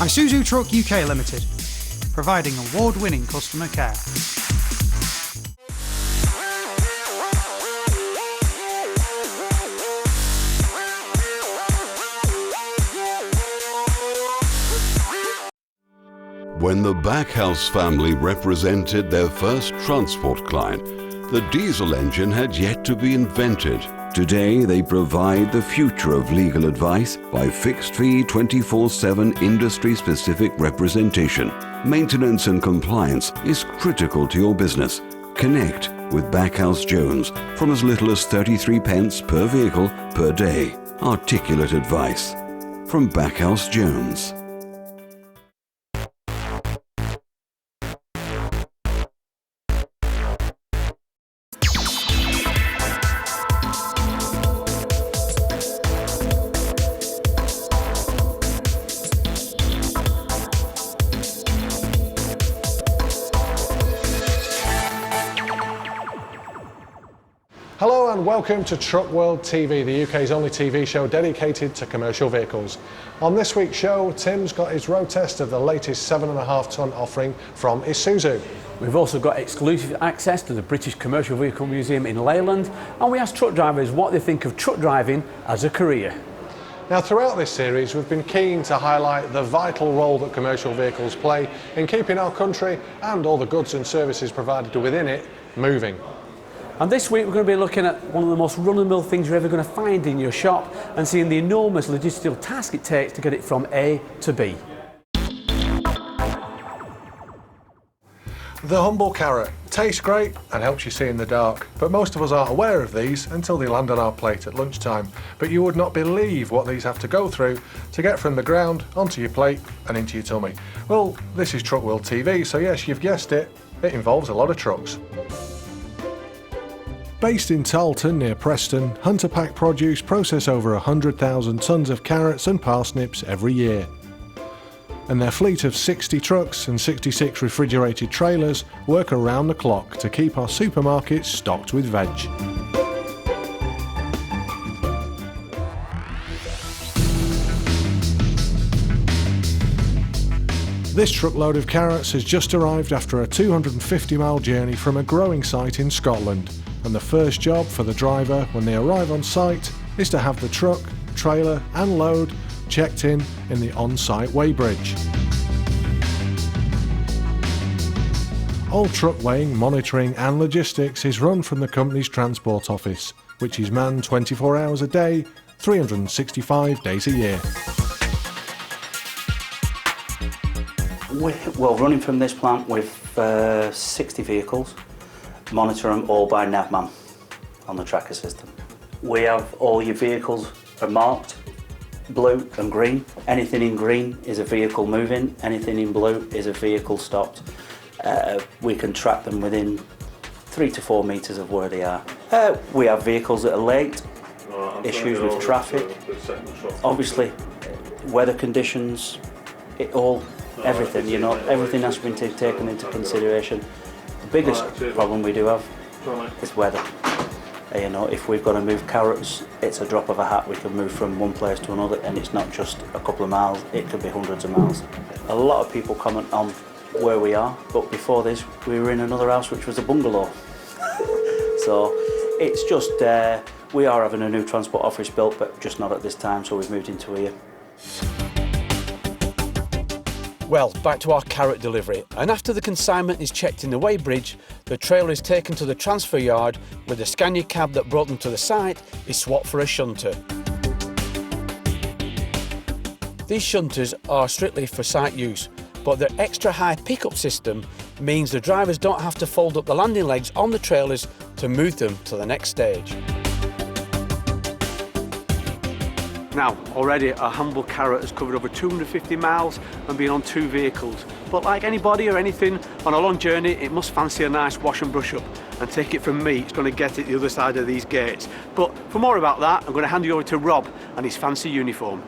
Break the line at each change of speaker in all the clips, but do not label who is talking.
Isuzu Truck UK Limited, providing award-winning customer care.
When the Backhouse family represented their first transport client, the diesel engine had yet to be invented. Today, they provide the future of legal advice by fixed-fee 24/7 industry-specific representation. Maintenance and compliance is critical to your business. Connect with Backhouse Jones from as little as 33 pence per vehicle per day. Articulate advice from Backhouse Jones.
Hello and welcome to TruckWorld TV, the UK's only TV show dedicated to commercial vehicles. On this week's show, Tim's got his road test of the latest 7.5 tonne offering from Isuzu.
We've also got exclusive access to the British Commercial Vehicle Museum in Leyland, and we asked truck drivers what they think of truck driving as a career.
Now, throughout this series, we've been keen to highlight the vital role that commercial vehicles play in keeping our country and all the goods and services provided within it moving.
And this week we're going to be looking at one of the most run-of-the-mill things you're ever going to find in your shop and seeing the enormous logistical task it takes to get it from A to B.
The humble carrot tastes great and helps you see in the dark, but most of us aren't aware of these until they land on our plate at lunchtime. But you would not believe what these have to go through to get from the ground onto your plate and into your tummy. Well, this is TruckWorld TV, so yes, you've guessed it, it involves a lot of trucks. Based in Tarleton near Preston, Huntapac produce process over 100,000 tonnes of carrots and parsnips every year. And their fleet of 60 trucks and 66 refrigerated trailers work around the clock to keep our supermarkets stocked with veg. This truckload of carrots has just arrived after a 250-mile journey from a growing site in Scotland. And the first job for the driver when they arrive on site is to have the truck, trailer and load checked in the on-site weighbridge. All truck weighing, monitoring and logistics is run from the company's transport office, which is manned 24 hours a day, 365 days a year.
Well, running from this plant with 60 vehicles, monitor them all by navman on the tracker system. We have all your vehicles are marked blue and green. Anything in green is a vehicle moving, anything in blue is a vehicle stopped. We can track them within 3 to 4 metres of where they are. We have vehicles that are late, issues with traffic, obviously weather conditions, everything, you know, everything has been taken into consideration. The biggest problem we do have is weather. You know, if we've got to move carrots, it's a drop of a hat. We can move from one place to another, and it's not just a couple of miles, it could be hundreds of miles. A lot of people comment on where we are, but before this we were in another house which was a bungalow. So it's just, we are having a new transport office built, but just not at this time, so we've moved into here.
Well, back to our carrot delivery, and after the consignment is checked in the weighbridge, the trailer is taken to the transfer yard where the Scania cab that brought them to the site is swapped for a shunter. These shunters are strictly for site use, but their extra high pickup system means the drivers don't have to fold up the landing legs on the trailers to move them to the next stage. Now, already a humble carrot has covered over 250 miles and been on 2 vehicles. But like anybody or anything on a long journey, it must fancy a nice wash and brush up. And take it from me, it's going to get it the other side of these gates. But for more about that, I'm going to hand you over to Rob and his fancy uniform.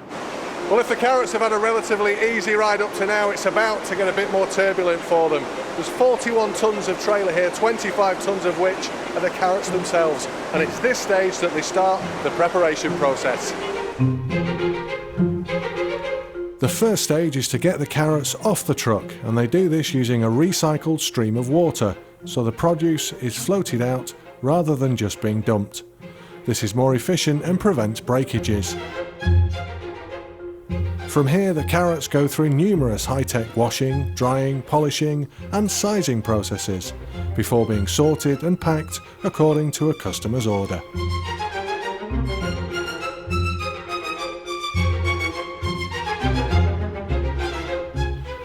Well, if the carrots have had a relatively easy ride up to now, it's about to get a bit more turbulent for them. There's 41 tonnes of trailer here, 25 tonnes of which are the carrots themselves. And it's this stage that they start the preparation process. The first stage is to get the carrots off the truck, and they do this using a recycled stream of water, so the produce is floated out rather than just being dumped. This is more efficient and prevents breakages. From here, the carrots go through numerous high-tech washing, drying, polishing and sizing processes before being sorted and packed according to a customer's order.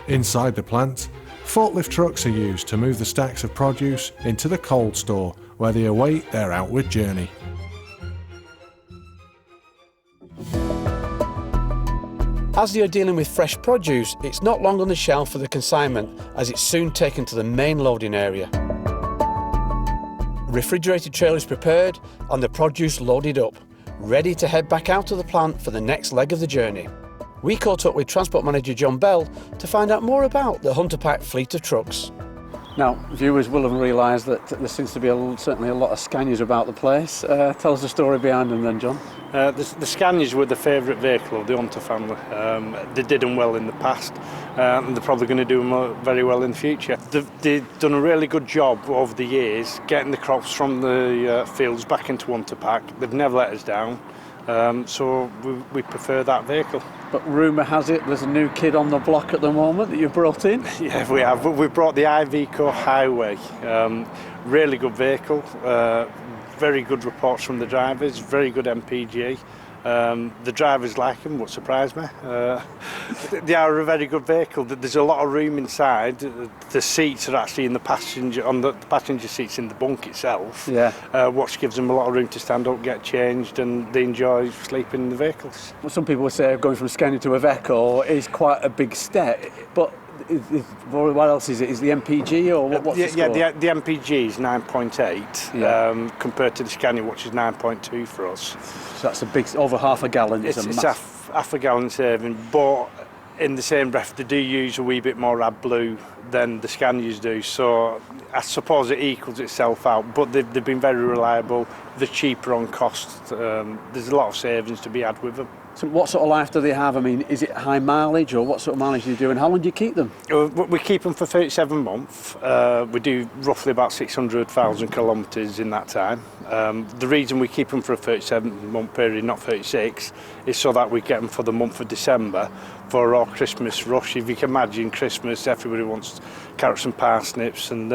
Inside the plant, forklift trucks are used to move the stacks of produce into the cold store, where they await their outward journey.
As you're dealing with fresh produce, it's not long on the shelf for the consignment, as it's soon taken to the main loading area. Refrigerated trailers prepared and the produce loaded up, ready to head back out to the plant for the next leg of the journey. We caught up with Transport Manager John Bell to find out more about the Huntapac fleet of trucks.
Now, viewers will have realised that there seems to be certainly a lot of Scanias about the place. Tell us the story behind them then, John.
The Scanias were the favourite vehicle of the Hunter family. They did them well in the past, and they're probably going to do them very well in the future. They've done a really good job over the years getting the crops from the fields back into Huntapac. They've never let us down, so we prefer that vehicle.
But rumour has it there's a new kid on the block at the moment that you've brought in?
Yeah, we have. We brought the Iveco Highway. Really good vehicle. Very good reports from the drivers. Very good MPG. The drivers like them, what surprised me. They are a very good vehicle. There's a lot of room inside. The seats are actually in the passenger seats in the bunk itself.
Yeah.
Which gives them a lot of room to stand up, get changed, and they enjoy sleeping in the vehicles.
Well, some people would say going from Scania to Iveco is quite a big step, but what else is it? Is the MPG or what's the score?
Yeah, the MPG is 9.8 compared to the Scania, which is 9.2 for us.
So that's a big, over half a gallon.
It's half a gallon saving, but in the same breath they do use a wee bit more AdBlue than the Scanias do, so I suppose it equals itself out, but they've been very reliable. They're cheaper on cost. There's a lot of savings to be had with them.
So what sort of life do they have? I mean, is it high mileage, or what sort of mileage do you do, and how long do you keep them?
We keep them for 37 months. We do roughly about 600,000 kilometres in that time. The reason we keep them for a 37-month period, not 36, is so that we get them for the month of December for our Christmas rush. If you can imagine Christmas, everybody wants carrots and parsnips, and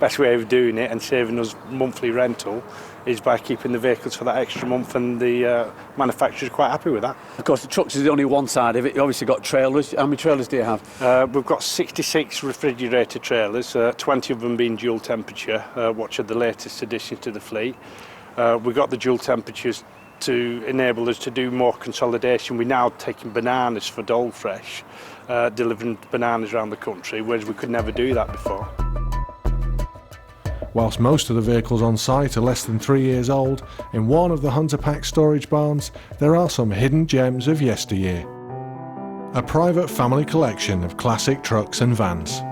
best way of doing it and saving us monthly rental is by keeping the vehicles for that extra month, and the manufacturer's quite happy with that.
Of course, the trucks is the only one side of it. You obviously got trailers. How many trailers do you have?
We've got 66 refrigerated trailers, 20 of them being dual temperature, which are the latest addition to the fleet. We've got the dual temperatures to enable us to do more consolidation. We're now taking bananas for Dole Fresh, delivering bananas around the country, whereas we could never do that before.
Whilst most of the vehicles on site are less than 3 years old, in one of the Huntapac storage barns there are some hidden gems of yesteryear. A private family collection of classic trucks and vans.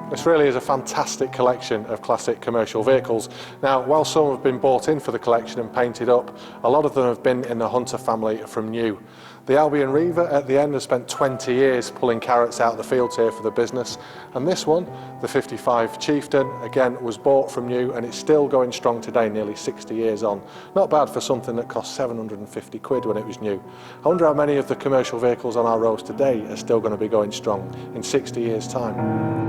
This really is a fantastic collection of classic commercial vehicles. Now, while some have been bought in for the collection and painted up, a lot of them have been in the Hunter family from new. The Albion Reaver at the end has spent 20 years pulling carrots out of the fields here for the business, and this one, the 55 Chieftain, again was bought from new and it's still going strong today, nearly 60 years on. Not bad for something that cost 750 quid when it was new. I wonder how many of the commercial vehicles on our roads today are still going to be going strong in 60 years' time.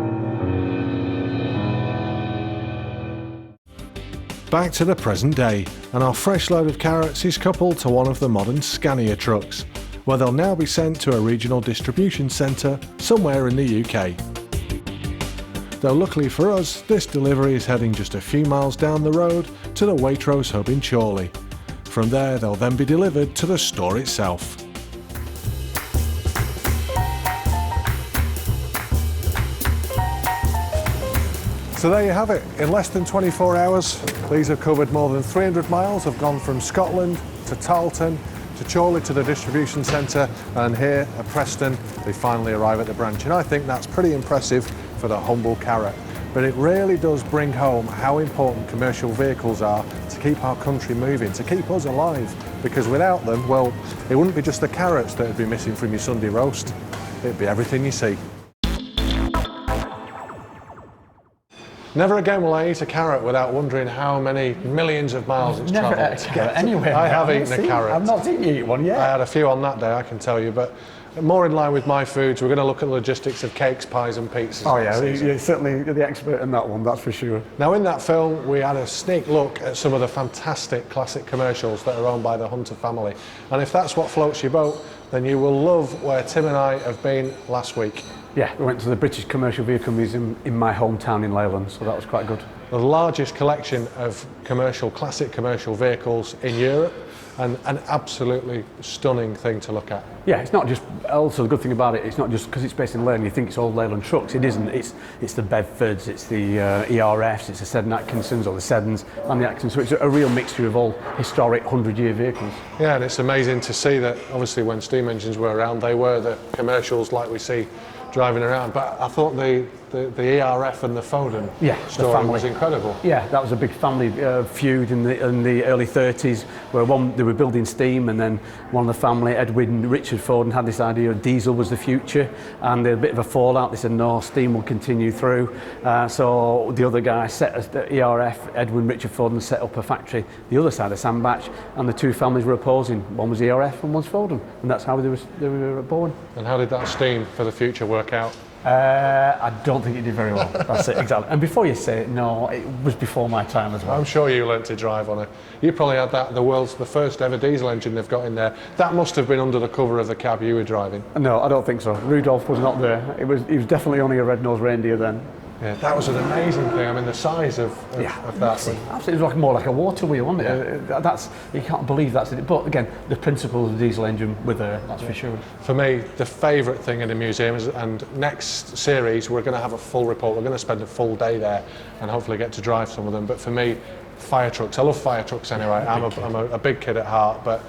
Back to the present day, and our fresh load of carrots is coupled to one of the modern Scania trucks, where they'll now be sent to a regional distribution centre somewhere in the UK. Though luckily for us, this delivery is heading just a few miles down the road to the Waitrose hub in Chorley. From there they'll then be delivered to the store itself. So there you have it. In less than 24 hours, these have covered more than 300 miles, have gone from Scotland to Tarleton to to Chorley to the distribution centre, and here at Preston they finally arrive at the branch, and I think that's pretty impressive for the humble carrot. But it really does bring home how important commercial vehicles are to keep our country moving, to keep us alive, because without them, well, it wouldn't be just the carrots that would be missing from your Sunday roast, it'd be everything you see. Never again will I eat a carrot without wondering how many millions of miles it's
Never
travelled.
ate a carrot anywhere.
I have eaten a carrot.
I've not seen you eat one yet.
I had a few on that day, I can tell you, but more in line with my foods, we're going to look at the logistics of cakes, pies and pizzas.
Oh yeah, you're certainly the expert in that one, that's for sure.
Now in that film, we had a sneak look at some of the fantastic classic commercials that are owned by the Hunter family. And if that's what floats your boat, then you will love where Tim and I have been last week.
Yeah, we went to the British Commercial Vehicle Museum in my hometown in Leyland, so that was quite good.
The largest collection of classic commercial vehicles in Europe, and an absolutely stunning thing to look at.
Yeah, it's not just, also the good thing about it, it's not just because it's based in Leyland, you think it's all Leyland trucks. It isn't. It's the Bedfords, it's the ERFs, it's the Seddon Atkinsons or the Seddons and the Atkinsons. So it's a real mixture of all historic 100-year vehicles.
Yeah, and it's amazing to see that obviously when steam engines were around, they were the commercials like we see driving around. But I thought the ERF and the Foden story was incredible.
Yeah, that was a big family feud in the early 30s, where they were building steam, and then one of the family, Edwin Richard Foden, had this idea of diesel was the future, and there was a bit of a fallout. They said no, steam will continue through. So the other guy the ERF, Edwin Richard Foden, set up a factory the other side of Sandbach, and the two families were opposing. One was ERF and one was Foden, and that's how they were born.
And how did that steam for the future work out?
I don't think it did very well. That's it, exactly. And before you say it, no, it was before my time as well.
I'm sure you learnt to drive on it. You probably had the first ever diesel engine they've got in there. That must have been under the cover of the cab you were driving.
No, I don't think so. Rudolph was not there. He was definitely only a red-nosed reindeer then.
Yeah, that was an amazing thing. I mean, the size of that.
Absolutely. It was more like a water wheel, wasn't it? Yeah. You can't believe that's it. But again, the principles of the diesel engine were there, that's for sure. For
me, the favourite thing in the museum is, and next series, we're going to have a full report. We're going to spend a full day there and hopefully get to drive some of them. But for me, fire trucks. I love fire trucks anyway. I'm a big kid at heart, but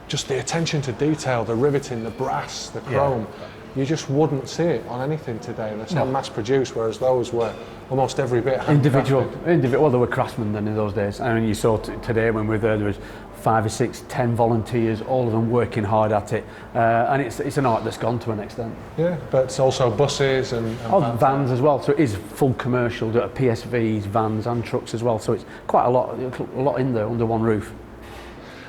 just the attention to detail, the riveting, the brass, the chrome. Yeah. You just wouldn't see it on anything today. They're so mass-produced, whereas those were almost every bit
individual. Well, there were craftsmen then in those days. I mean, you saw today when we were there was 5 or 6, 10 volunteers, all of them working hard at it. And it's an art that's gone to an extent.
Yeah, but it's also buses and
vans as well. So it is full commercial, PSVs, vans and trucks as well. So it's quite a lot in there under one roof.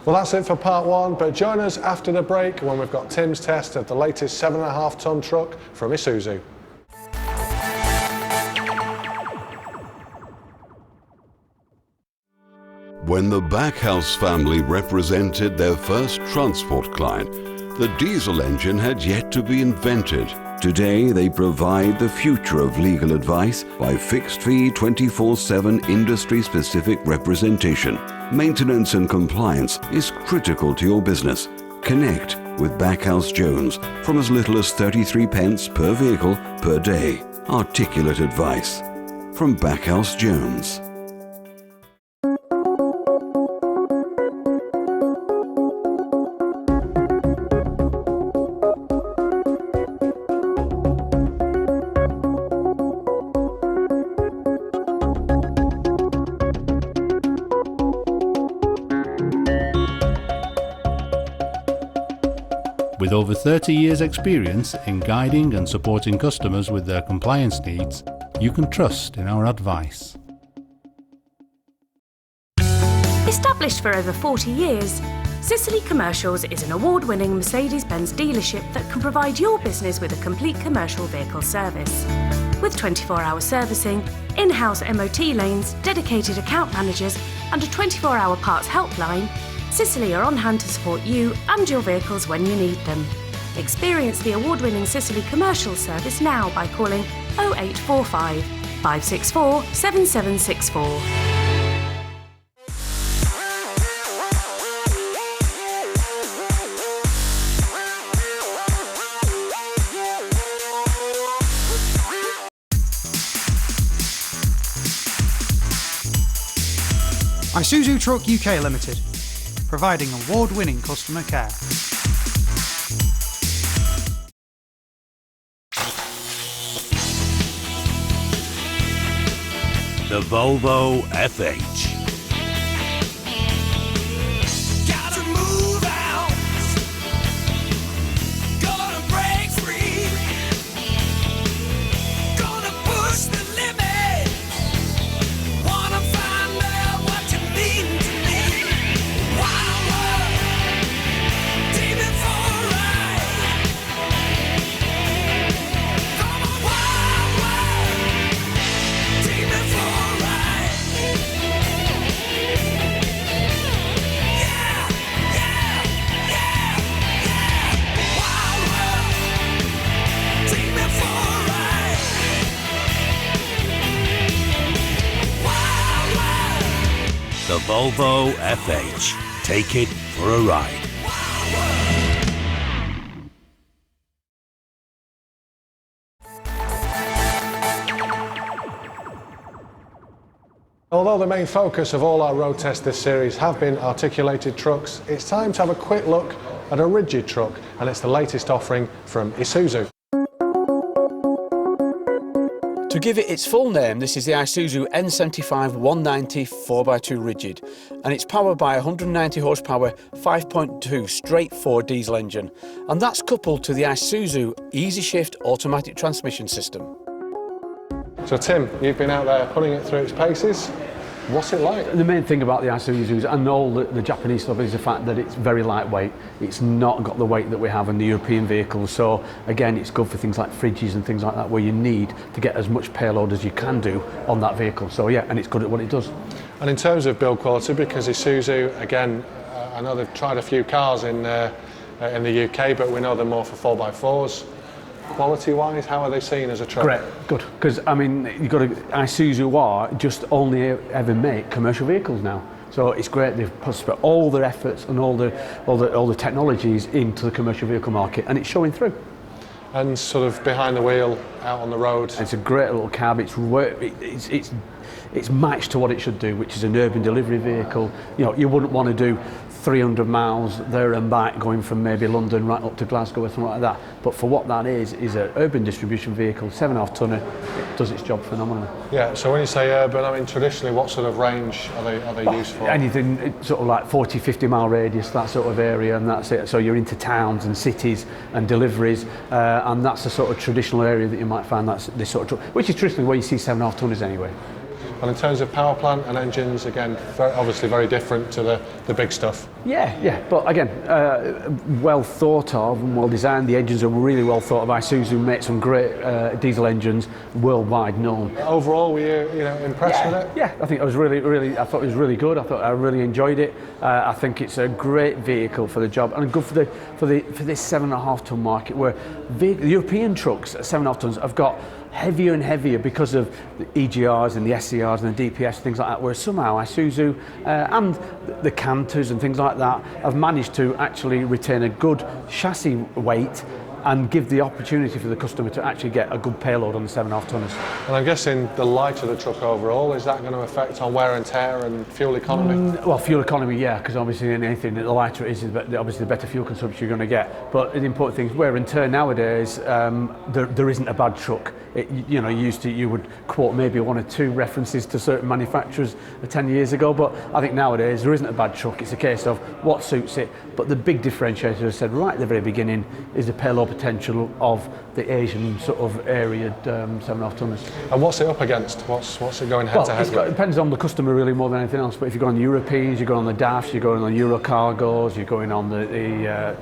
Well, that's it for part one, but join us after the break when we've got Tim's test of the latest 7.5 tonne truck from Isuzu.
When the Backhouse family represented their first transport client, the diesel engine had yet to be invented. Today, they provide the future of legal advice by fixed-fee 24/7 industry-specific representation. Maintenance and compliance is critical to your business. Connect with Backhouse Jones from as little as 33 pence per vehicle per day. Articulate advice from Backhouse Jones.
With over 30 years' experience in guiding and supporting customers with their compliance needs, you can trust in our advice.
Established for over 40 years, Sicily Commercials is an award-winning Mercedes-Benz dealership that can provide your business with a complete commercial vehicle service. With 24-hour servicing, in-house MOT lanes, dedicated account managers and a 24-hour parts helpline, Sicily are on hand to support you and your vehicles when you need them. Experience the award-winning Sicily Commercial service now by calling 0845 564 7764.
Isuzu Truck UK Limited, providing award-winning customer care.
The Volvo FH. The Volvo FH. Take it for a ride.
Although the main focus of all our road tests this series have been articulated trucks, it's time to have a quick look at a rigid truck, and it's the latest offering from Isuzu.
To give it its full name, this is the Isuzu N75 190 4x2 rigid, and it's powered by a 190 horsepower 5.2 straight 4 diesel engine, and that's coupled to the Isuzu Easy Shift automatic transmission system.
So Tim, you've been out there putting it through its paces. What's it like?
The main thing about the Isuzus and all the Japanese stuff is the fact that it's very lightweight. It's not got the weight that we have in the European vehicles. So again, it's good for things like fridges and things like that, where you need to get as much payload as you can do on that vehicle. So yeah, and it's good at what it does.
And in terms of build quality, because Isuzu, again, I know they've tried a few cars in the UK, but we know they're more for 4x4s. Quality-wise, how are they seen as a truck?
Great, good. Because I mean, you've got to, Isuzu are just only ever make commercial vehicles now. So it's great they've put all their efforts and all the technologies into the commercial vehicle market, and it's showing through.
And sort of behind the wheel, out on the road.
It's a great little cab. It's matched to what it should do, which is an urban delivery vehicle. You know, you wouldn't want to do 300 miles there and back going from maybe London right up to Glasgow or something like that. But for what that is an urban distribution vehicle, 7.5 tonner. It does its job phenomenally.
Yeah, so when you say urban, I mean traditionally what sort of range are they used for?
Anything sort of like 40-50 mile radius, that sort of area, and that's it. So you're into towns and cities and deliveries, and that's the sort of traditional area that you might find that's this sort of truck, which is traditionally where you see 7.5 tonners anyway.
And in terms of power plant and engines, again, obviously very different to the big stuff.
Yeah, but again, well thought of and well designed. The engines are really well thought of. Isuzu make some great diesel engines, worldwide known.
Overall, were you impressed with it?
Yeah, I think I was really, I thought it was really good. I really enjoyed it. I think it's a great vehicle for the job and good for this 7.5 ton market, where the European trucks at 7.5 tons have got heavier and heavier because of the EGRs and the SCRs and the DPS, things like that, whereas somehow Isuzu and the Canters and things like that have managed to actually retain a good chassis weight and give the opportunity for the customer to actually get a good payload on the 7.5 tonners.
And I'm guessing the lighter the truck overall, is that going to affect on wear and tear and fuel economy?
Well, fuel economy, yeah, because obviously anything, the lighter it is, obviously the better fuel consumption you're going to get. But the important thing is wear and tear nowadays, there isn't a bad truck. You would quote maybe 1 or 2 references to certain manufacturers 10 years ago, but I think nowadays there isn't a bad truck. It's a case of what suits it. But the big differentiator, as I said right at the very beginning, is the payload potential of the Asian sort of area 7.5 tonners.
And what's it up against? What's it going head to head with?
It depends on the customer really more than anything else. But if you're going on the Europeans, you're going on the DAFs, you're going on the Eurocargos, you're going on the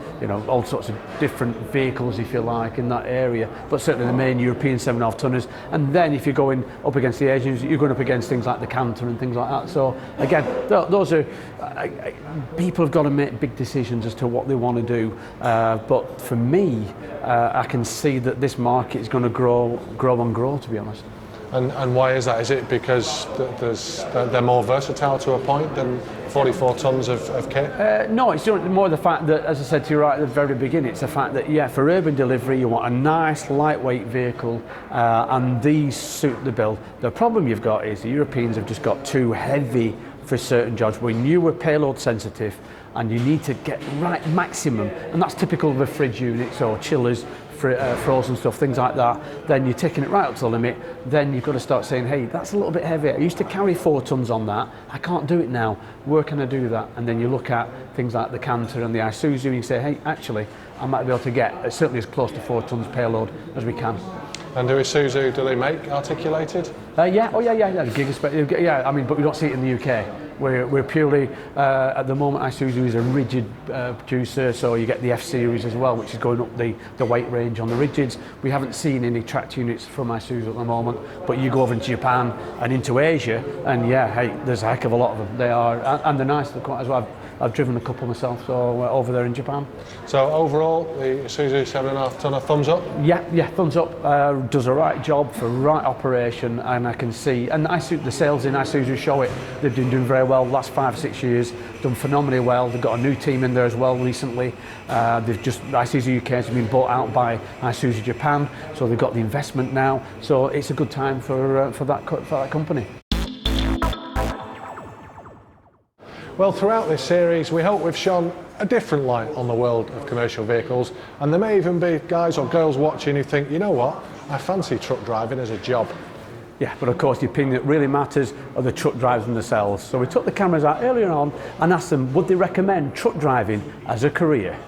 all sorts of different vehicles if you like in that area. But certainly the main European 7.5 tonners. And then if you're going up against the Asians, you're going up against things like the Canter and things like that. So again, those are people have got to make big decisions as to what they want to do. But for me, I can see that this market is going to grow, to be honest.
And why is that? Is it because they're more versatile to a point than 44 tonnes of kit?
No, it's more the fact that, as I said to you right at the very beginning, it's the fact that, yeah, for urban delivery, you want a nice, lightweight vehicle, and these suit the bill. The problem you've got is the Europeans have just got too heavy for certain jobs. When you were payload sensitive, and you need to get right maximum, and that's typical of a fridge unit, so chillers, frozen stuff, things like that. Then you're taking it right up to the limit. Then you've got to start saying, hey, that's a little bit heavy. I used to carry 4 tons on that. I can't do it now. Where can I do that? And then you look at things like the Canter and the Isuzu and you say, hey, actually, I might be able to get certainly as close to 4 tons payload as we can.
And do Isuzu, do they make articulated?
Yeah, yeah, I mean, but we don't see it in the UK. We're purely, at the moment, Isuzu is a rigid producer, so you get the F series as well, which is going up the weight range on the rigids. We haven't seen any tracked units from Isuzu at the moment, but you go over into Japan and into Asia, and yeah, hey, there's a heck of a lot of them. They are, and they're nice, they're quite as well. I've driven a couple myself, so we're over there in Japan.
So overall, the Isuzu 7.5 tonne, thumbs up?
Yeah, thumbs up. Does a right job for right operation, and I can see, and the sales in Isuzu show it. They've been doing very well the last 5 or 6 years, done phenomenally well. They've got a new team in there as well recently. Isuzu UK has been bought out by Isuzu Japan, so they've got the investment now. So it's a good time for that company.
Well, throughout this series, we hope we've shone a different light on the world of commercial vehicles, and there may even be guys or girls watching who think, you know what, I fancy truck driving as a job.
Yeah, but of course the opinion that really matters are the truck drivers themselves. So we took the cameras out earlier on and asked them, would they recommend truck driving as a career?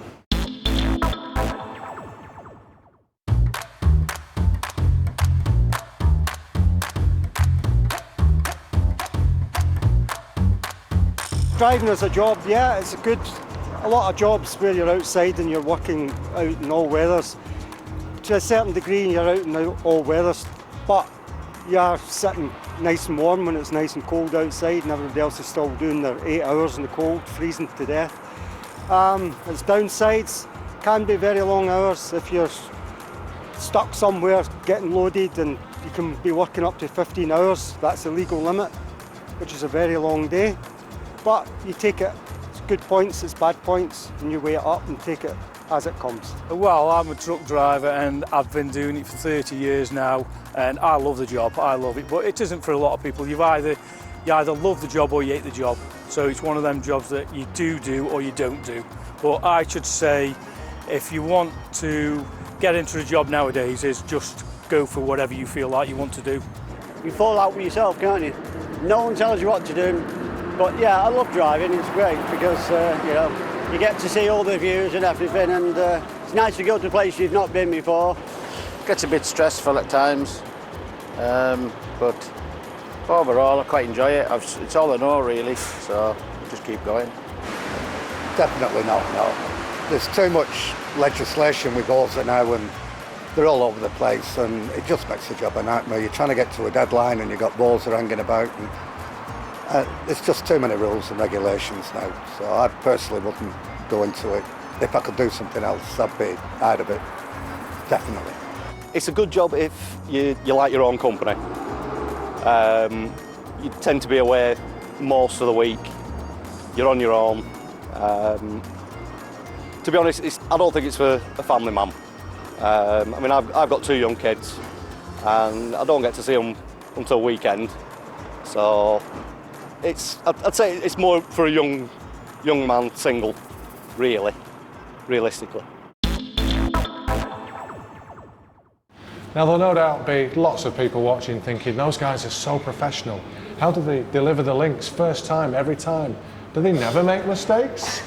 Driving as a job, yeah, it's a lot of jobs where you're outside and you're working out in all weathers. To a certain degree you're out in all weathers, but you're sitting nice and warm when it's nice and cold outside and everybody else is still doing their 8 hours in the cold, freezing to death. Its downsides can be very long hours if you're stuck somewhere getting loaded, and you can be working up to 15 hours, that's the legal limit, which is a very long day. But you take it, it's good points, it's bad points, and you weigh it up and take it as it comes.
Well, I'm a truck driver and I've been doing it for 30 years now, and I love the job, I love it, but it isn't for a lot of people. You either love the job or you hate the job. So it's one of them jobs that you do or you don't do. But I should say, if you want to get into a job nowadays, is just go for whatever you feel like you want to do.
You fall out with yourself, can't you? No one tells you what to do. But yeah, I love driving, it's great because, you get to see all the views and everything, and it's nice to go to a place you've not been before.
It gets a bit stressful at times, but overall I quite enjoy it. It's all I know really, so just keep going.
Definitely not, no. There's too much legislation with Volvo now, and they're all over the place, and it just makes the job a nightmare. You're trying to get to a deadline and you've got Volvo hanging about, and it's just too many rules and regulations now, so I personally wouldn't go into it. If I could do something else, I'd be out of it, definitely.
It's a good job if you like your own company. You tend to be away most of the week, you're on your own. To be honest, I don't think it's for a family man. I mean, I've got 2 young kids and I don't get to see them until weekend, so I'd say it's more for a young man, single, really, realistically.
Now there'll no doubt be lots of people watching thinking, those guys are so professional. How do they deliver the links first time, every time? Do they never make mistakes?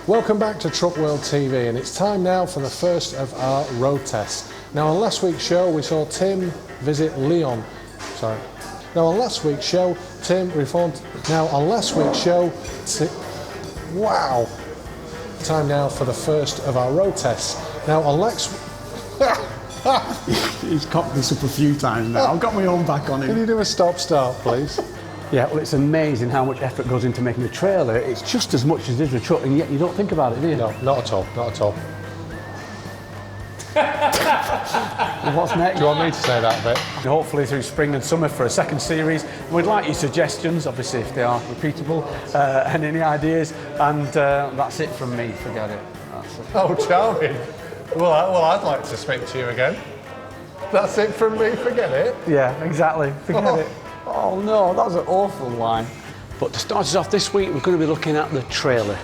Welcome back to TruckWorld TV, and it's time now for the first of our road tests. Now on last week's show we saw Tim visit Lyon. Now on last week's show, wow! Time now for the first of our road tests. Now on
He's cocked this up a few times now. I've got my own back on him.
Can you do a stop-start, please?
Yeah, well, it's amazing how much effort goes into making a trailer. It's just as much as it is a truck, and yet you don't think about it, do you?
No, not at all, not at all.
Well, what's next?
Do you want me to say that bit?
Hopefully through spring and summer for a second series. We'd like your suggestions, obviously if they are repeatable, and any ideas, and that's it from me, forget it. That's it.
Oh, charming. Well, I'd like to speak to you again. That's it from me, forget it.
Yeah, exactly, forget it. Oh no, that was an awful line.
But to start us off this week, we're going to be looking at the trailer.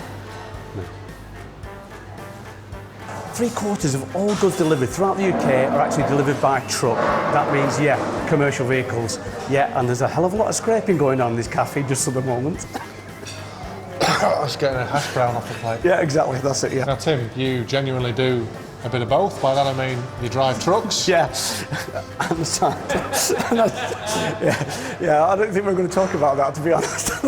3/4 of all goods delivered throughout the UK are actually delivered by truck. That means, yeah, commercial vehicles. Yeah, and there's a hell of a lot of scraping going on in this cafe just at the moment.
That's getting a hash brown off the plate.
Yeah, exactly, that's it, yeah.
Now, Tim, you genuinely do a bit of both. By that I mean you drive trucks.
Yeah, yeah, I don't think we're going to talk about that, to be honest.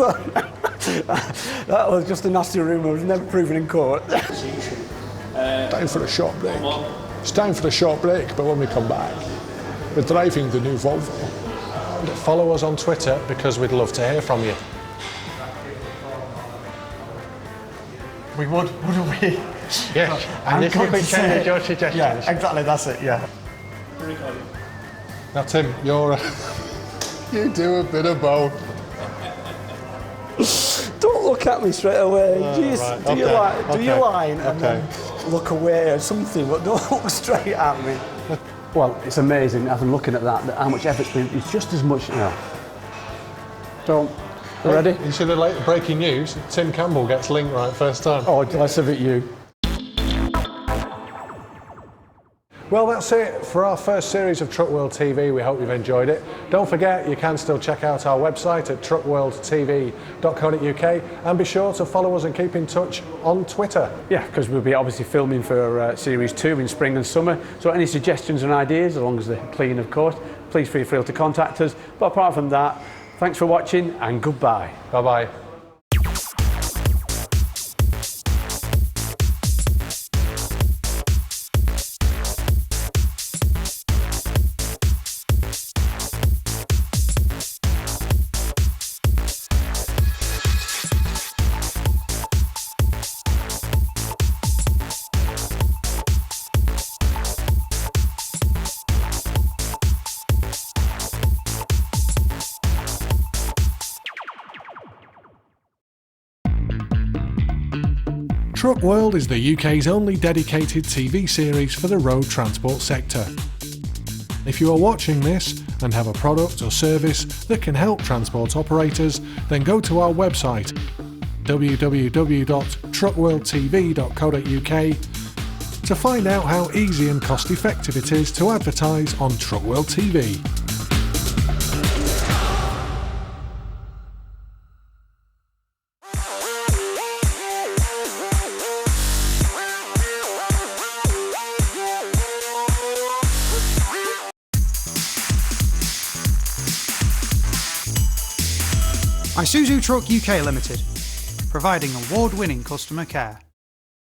That was just a nasty rumour, it was never proven in court.
Time for a short break. It's time for a short break, but when we come back, we're driving the new Volvo. Follow us on Twitter because we'd love to hear from you.
We would, wouldn't we?
Yes,
and
if you could change your suggestions.
Yeah, exactly, that's it, yeah.
Now, Tim, you do a bit of both.
Don't look at me straight away.
Right.
Do your line and then look away or something, but don't look straight at me. Well, it's amazing, as I'm looking at that how much effort's been. It's just as much, you know. Don't. Ready?
You see the late breaking news? Tim Campbell gets linked right first time.
Oh, less of it, you.
Well, that's it for our first series of TruckWorld TV. We hope you've enjoyed it. Don't forget, you can still check out our website at truckworldtv.co.uk and be sure to follow us and keep in touch on Twitter.
Yeah, because we'll be obviously filming for Series 2 in spring and summer. So any suggestions and ideas, as long as they're clean, of course, please feel free to contact us. But apart from that, thanks for watching and goodbye.
Bye-bye. TruckWorld is the UK's only dedicated TV series for the road transport sector. If you are watching this and have a product or service that can help transport operators, then go to our website www.truckworldtv.co.uk to find out how easy and cost effective it is to advertise on TruckWorld TV.
Isuzu Truck UK Limited, providing award-winning customer care.